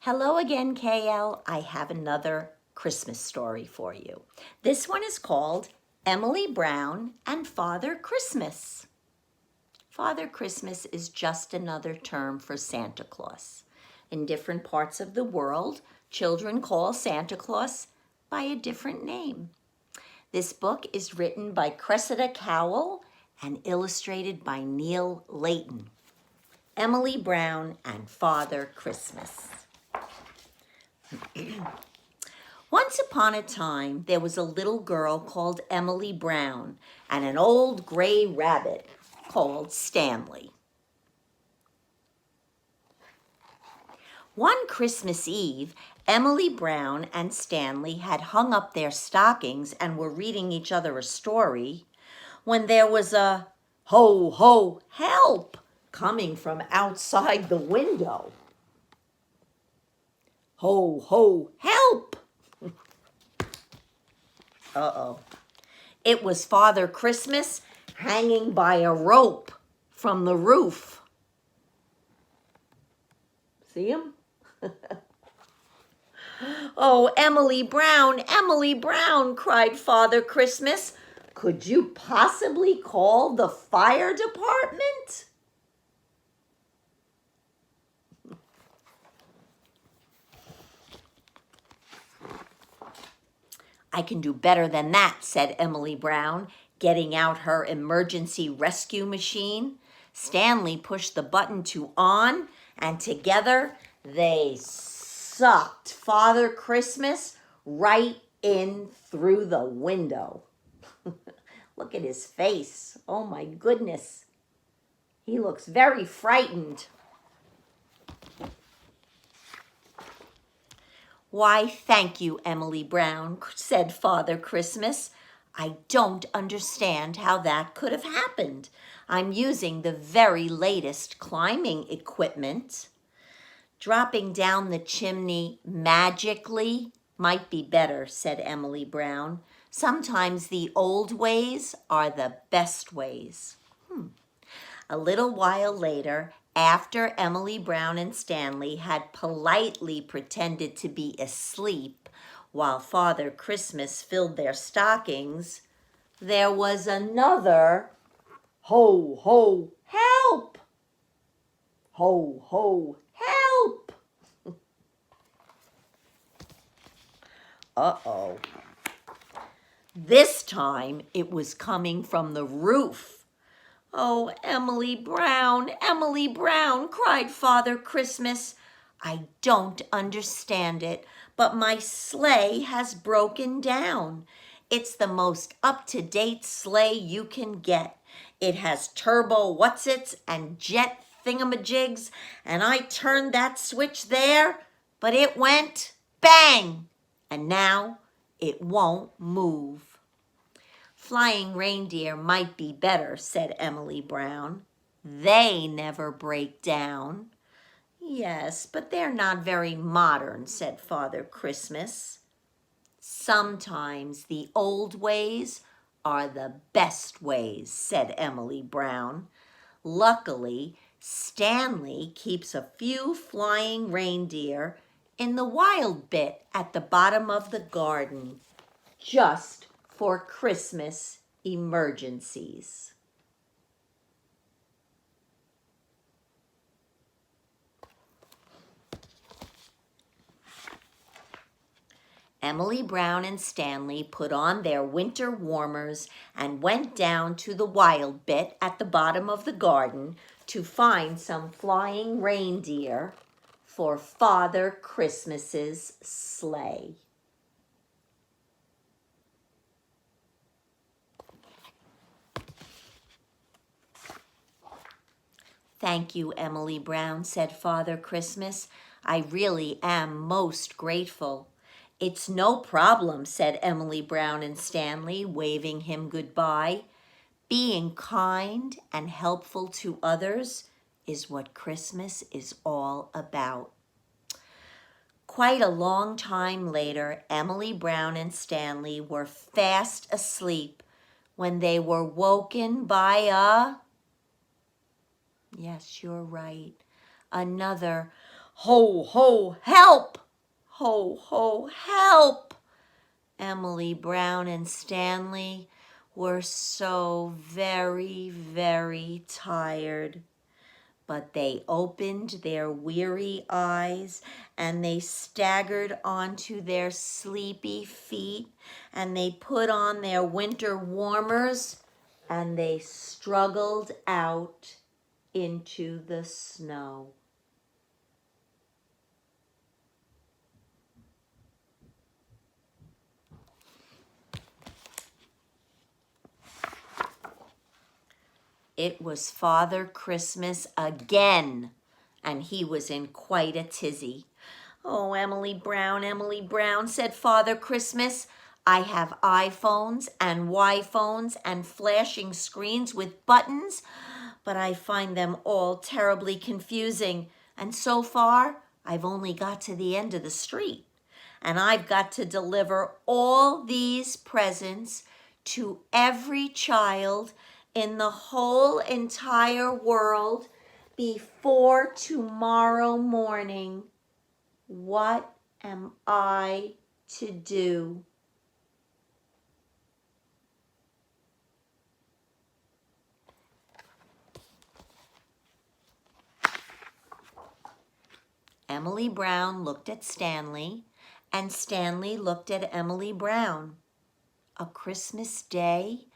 Hello again, KL. I have another Christmas story for you. This one is called Emily Brown and Father Christmas. Father Christmas is just another term for Santa Claus. In different parts of the world, children call Santa Claus by a different name. This book is written by Cressida Cowell and illustrated by Neil Layton. Emily Brown and Father Christmas. Once upon a time, there was a little girl called Emily Brown and an old gray rabbit called Stanley. One Christmas Eve, Emily Brown and Stanley had hung up their stockings and were reading each other a story when there was a ho, ho, help coming from outside the window. Ho, ho, help! Uh-oh. It was Father Christmas hanging by a rope from the roof. See him? Oh, Emily Brown, cried Father Christmas. Could you possibly call the fire department? I can do better than that, said Emily Brown, getting out her emergency rescue machine. Stanley pushed the button to on, and together they sucked Father Christmas right in through the window. Look at his face. Oh my goodness. He looks very frightened. Why, thank you, Emily Brown, said Father Christmas. I don't understand how that could have happened. I'm using the very latest climbing equipment. Dropping down the chimney magically might be better, said Emily Brown. Sometimes the old ways are the best ways. A little while later, after Emily Brown and Stanley had politely pretended to be asleep while Father Christmas filled their stockings, there was another ho, ho, help! Ho, ho, help! Uh-oh. This time it was coming from the roof. Oh, Emily Brown, cried Father Christmas. I don't understand it, but my sleigh has broken down. It's the most up-to-date sleigh you can get. It has turbo whatsits and jet thingamajigs, and I turned that switch there, but it went bang, and now it won't move. Flying reindeer might be better, said Emily Brown. They never break down. Yes, but they're not very modern, said Father Christmas. Sometimes the old ways are the best ways, said Emily Brown. Luckily, Stanley keeps a few flying reindeer in the wild bit at the bottom of the garden, just for Christmas emergencies. Emily Brown and Stanley put on their winter warmers and went down to the wild bit at the bottom of the garden to find some flying reindeer for Father Christmas's sleigh. Thank you, Emily Brown, said Father Christmas. I really am most grateful. It's no problem, said Emily Brown and Stanley, waving him goodbye. Being kind and helpful to others is what Christmas is all about. Quite a long time later, Emily Brown and Stanley were fast asleep when they were woken by a... Yes, you're right. Another Ho, ho, help! Ho, ho, help! Emily Brown and Stanley were so very, very tired. But they opened their weary eyes and they staggered onto their sleepy feet and they put on their winter warmers and they struggled out into the snow. It was Father Christmas again, and he was in quite a tizzy. Oh, Emily Brown, said Father Christmas. I have iPhones and Y-phones and flashing screens with buttons, but I find them all terribly confusing. And so far, I've only got to the end of the street. And I've got to deliver all these presents to every child in the whole entire world before tomorrow morning. What am I to do? Emily Brown looked at Stanley, and Stanley looked at Emily Brown. A Christmas day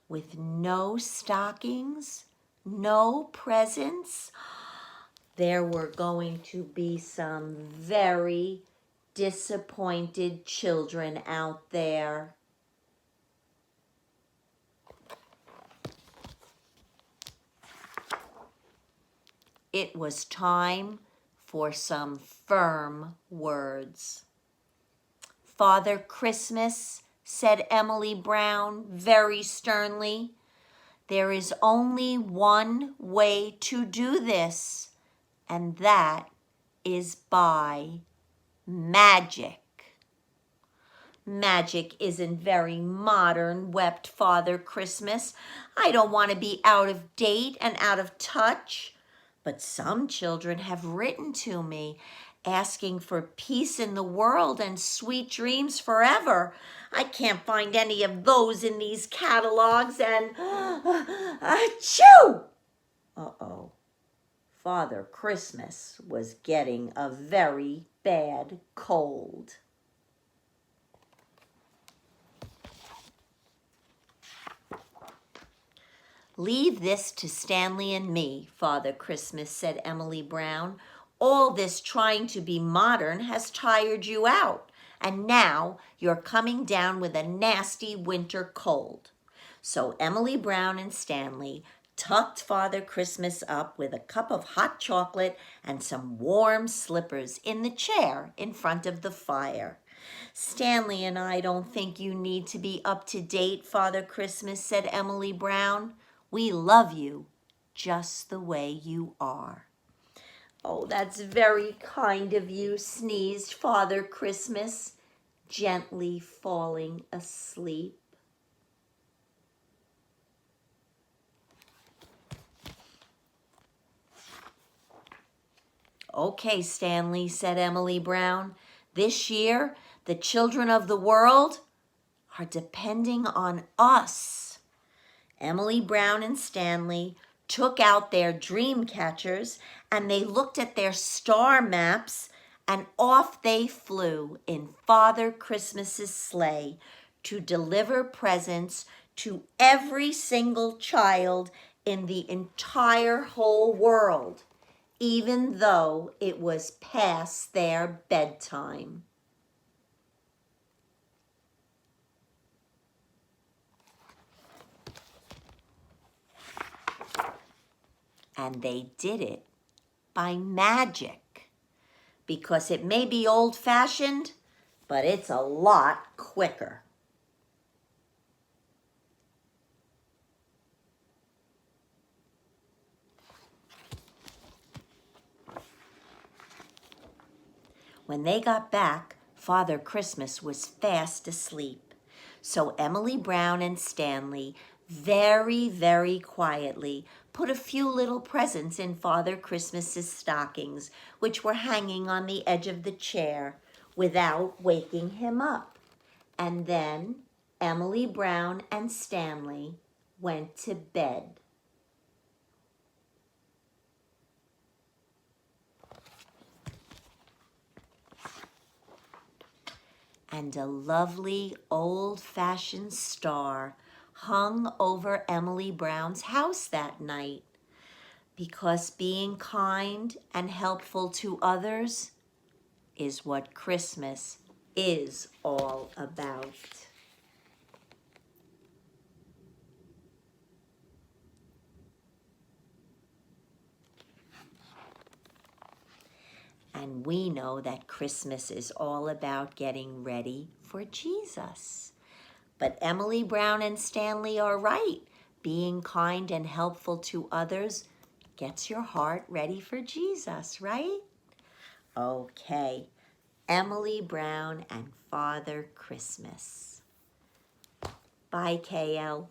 with no stockings, no presents. There were going to be some very disappointed children out there. It was time for some firm words. Father Christmas, said Emily Brown very sternly, there is only one way to do this, and that is by magic. Magic isn't very modern, wept Father Christmas. I don't want to be out of date and out of touch. But some children have written to me asking for peace in the world and sweet dreams forever. I can't find any of those in these catalogs and achoo! Uh-oh. Father Christmas was getting a very bad cold. Leave this to Stanley and me, Father Christmas, said Emily Brown. All this trying to be modern has tired you out, and now you're coming down with a nasty winter cold. So Emily Brown and Stanley tucked Father Christmas up with a cup of hot chocolate and some warm slippers in the chair in front of the fire. Stanley and I don't think you need to be up to date, Father Christmas, said Emily Brown. We love you just the way you are. Oh, that's very kind of you, sneezed Father Christmas, gently falling asleep. Okay, Stanley, said Emily Brown. This year, the children of the world are depending on us. Emily Brown and Stanley took out their dream catchers and they looked at their star maps and off they flew in Father Christmas's sleigh to deliver presents to every single child in the entire whole world, even though it was past their bedtime. And they did it by magic, because it may be old-fashioned, but it's a lot quicker. When they got back, Father Christmas was fast asleep. So Emily Brown and Stanley very, very quietly put put a few little presents in Father Christmas's stockings, which were hanging on the edge of the chair, without waking him up. And then Emily Brown and Stanley went to bed. And a lovely old-fashioned star hung over Emily Brown's house that night, because being kind and helpful to others is what Christmas is all about. And we know that Christmas is all about getting ready for Jesus. But Emily Brown and Stanley are right. Being kind and helpful to others gets your heart ready for Jesus, right? Okay, Emily Brown and Father Christmas. Bye, KL.